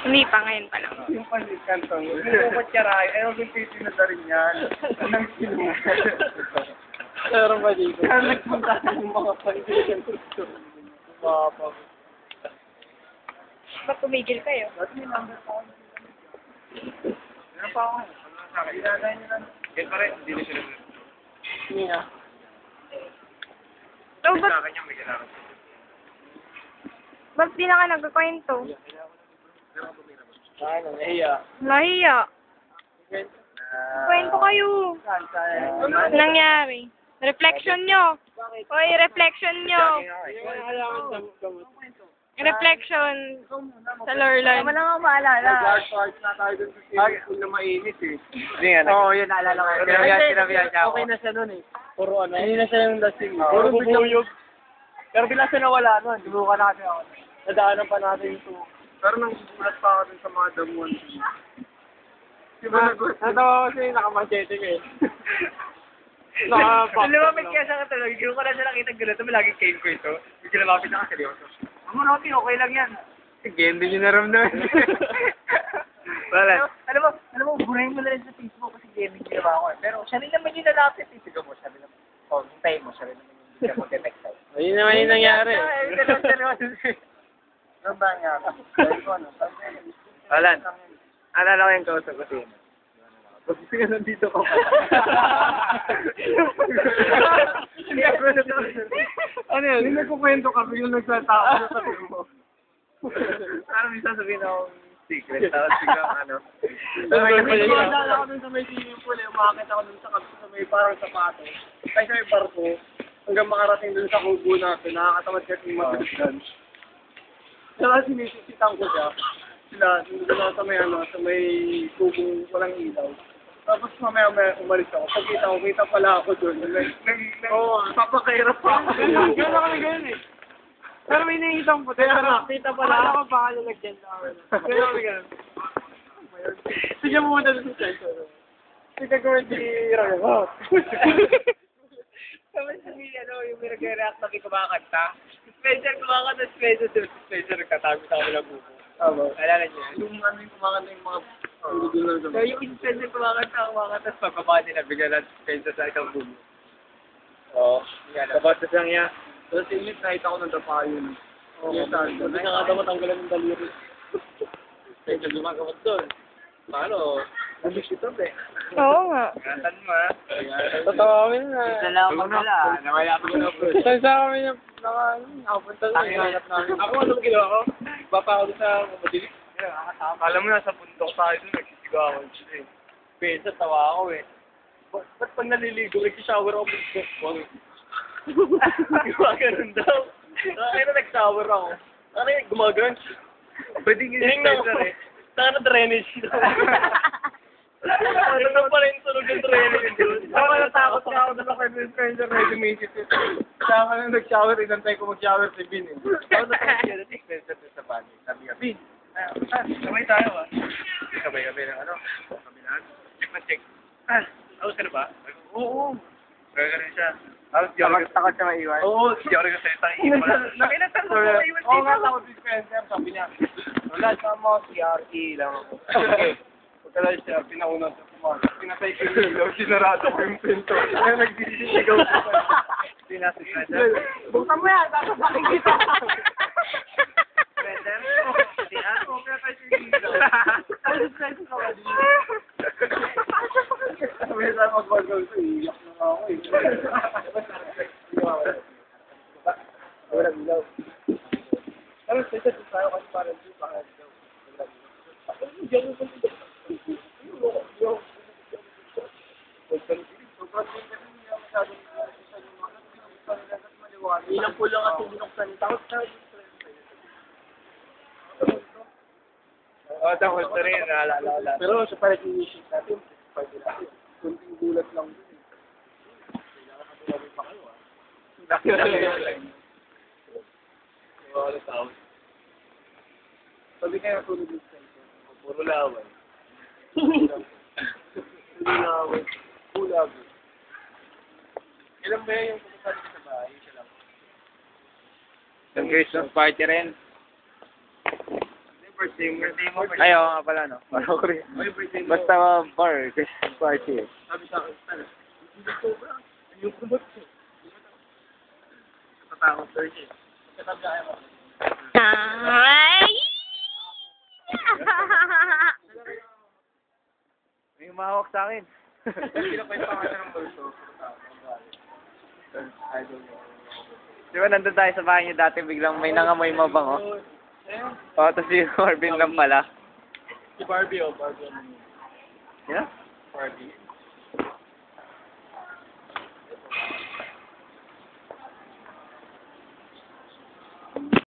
Hindi pa, ngayon pa lang. Yung panlikan to. Hindi ko kutsarahin. Ayaw kong titinod na rin yan. Anong sinunod? Meron ba dito? Kaya nagpunta sa mga panlikan to. Papa. Ba't tumigil kayo? Ba't may number pa ako? Meron pa ako. Ano sa akin? Ilalagay nyo lang. Yan pa rin. Hindi na sila. Hindi nga. So, ba't, Sa akin yung may kailangan. ba't di na ka nagkakwento? Ano, nahiya. Nahiya. Kwento kayo. Nangyari. Reflection nyo. Oy, reflection nyo. Yung alaman sa gamot. Reflection sa Lorlan. Wala nga maalala. Nag-large na tayo dun sa swimming pool na mainit eh. Hindi nga. Oo, yun, naalala ko. Sinabihan niya ako. Okay na siya nun eh. Puro ano, hindi na siya yung lasing. Puro bubuyog. Pero bigla siya nawala nun. Subukan na kasi ako. Nadaanan pa natin ito. Pero nang susulat pa ako dun sa mga damuan. Diba nagulat? Natawa ko kasi nakamachete ko eh. Nakapak. Lumapit kaya siya katulog. Hindi ko na siya nakita gulat. Laging kain ko ito. Hindi ko lumapit na kasi seryoso. Ang Rocky, okay lang yan. Sige, hindi nyo naramdaman. Wala. Alam mo, burahin mo na rin sa Facebook kasi gaming ginawa ko. Pero siya rin naman yung lalapit. Sige mo, siya rin naman. Oh, hintayin mo, siya rin naman yung hindi mo next time. Ayun naman yung nangyari. Ano ba nangyari? Alan, alala ko yung kausap ko sa'yo. Kasi nga nandito ka pa. Ano yun? Hindi nagkukwento ka, yung nagtatao sa sabi mo. Parang minsan sabihin akong secret, tapos biglang ano. Naalala ko dun sa may swimming pool, umakit ako dun sa may parang sapato. Ay sa may barko, hanggang makarating dun sa kubo natin, nakakatamad kasi matulis dun. Saka sinisisitan ko siya. Sila, nandun sa may ano, sa may kubong walang ilaw. Tapos mamaya umalis ako. Pagkita ko, kita pala ako doon. Papakahirap pa ako. Gano'n kami gano'n eh. Pero may nakikita ko puti. Kita pala ako baka lalagyan na ako. Gano'n kami gano'n. Sige mo muna doon sa sensor. Sige gawin si Raro. Tapos yung may nag-react na kumakanta. Spencer kumakanta, Spencer nagkatabi sa ako ng buko. Alala niyo? Yung ano yung kumakanta yung mga so yung Spencer kumakanta, tapos pagkababa nila, bigyan natin Spencer sa isang buko. Oo. Tapos lang niya. Tapos init, nakita ko ng dapa yun. Oo. Sabi ka nga daw matanggalan ng daliri. Spencer gumagamot doon. Paano? Nabis ito eh. Oo nga. Ingatan mo ha. Tatawa kami na. Salamat pala. Nakaya ko na po. Sa kami na nakapunta sa inangat namin. Ako anong ginawa ko? Bapa ako sa madilig. Alam mo na sa bundok tayo doon, nagsisigawan sila eh. Pesa, tawa ako eh. Ba't pag naliligo, nag-shower ako ng bundok? Gumagano'n daw. Kaya na nag-shower ako. Ano yung gumagano'n? Pwede nga yung Spencer eh. Saka na drainage daw. Ano na pala yung sunog ng drainage doon? Saka natakot na ako na kay Spencer na yung misip ito. Saka na nag-shower, inantay ko mag-shower si Bin eh. Ako na kaya si Spencer sa bani. Sabi nga, Bin, sabay tayo ah. Sabay-sabay ng ano, kabilaan. Check na check. Ayos ka na ba? Oo. Kaya ganun siya. Takot siya maiwan? Oo, hindi ako nagsasalita. Nakinatan ko sa maiwan dito. Oo nga, takot si Spencer. Sabi niya, wala sa mo, CRE lang ako. Okay. Pagkala siya, pinauna sa kumano. Pinatay ko yung ilaw, sinarado ko yung pinto. Kaya nagsisigaw ko pa. Pinasig na siya. Buksan mo yan, sasasakin kita. Spencer? Hindi ako, pinatay ko yung ilaw. Ano si Spencer ka ba dito? Sabi niya tayo mag-bagal ko, iyak na nga ako eh. Walang ilaw. Pero Spencer, tayo kasi parang dito, parang ilaw. Diyan yung ilang po lang kasi binuksan. Takot na oo, takot na rin. Naalala. Pero sa parang inisip natin, kunting gulat lang din. Kailangan pa kayo ah. Wala tao. Sabi kayo tulog yung cellphone. Puro laway. Puro laway. Bulag. Ilan ba yung pumunta sa bahay? Isa lang. Yung Christmas party rin. birthday mo. Ay, oo nga pala, no? Ano ko rin. Basta bar, Christmas party eh. Sabi sa akin, sana, hindi sobra. Yung kumot ko. Natatakot sir siya. Katabi ka mo. Ay! May umahawak sa akin. Hindi na pa yung pangalan ng bulso. I don't know. Di ba nandun tayo sa bahay niyo dati, biglang may nangamoy mabango? Oo, tapos si Marvin lang pala. Si Barbie, oh. Barbie. Yeah? Barbie.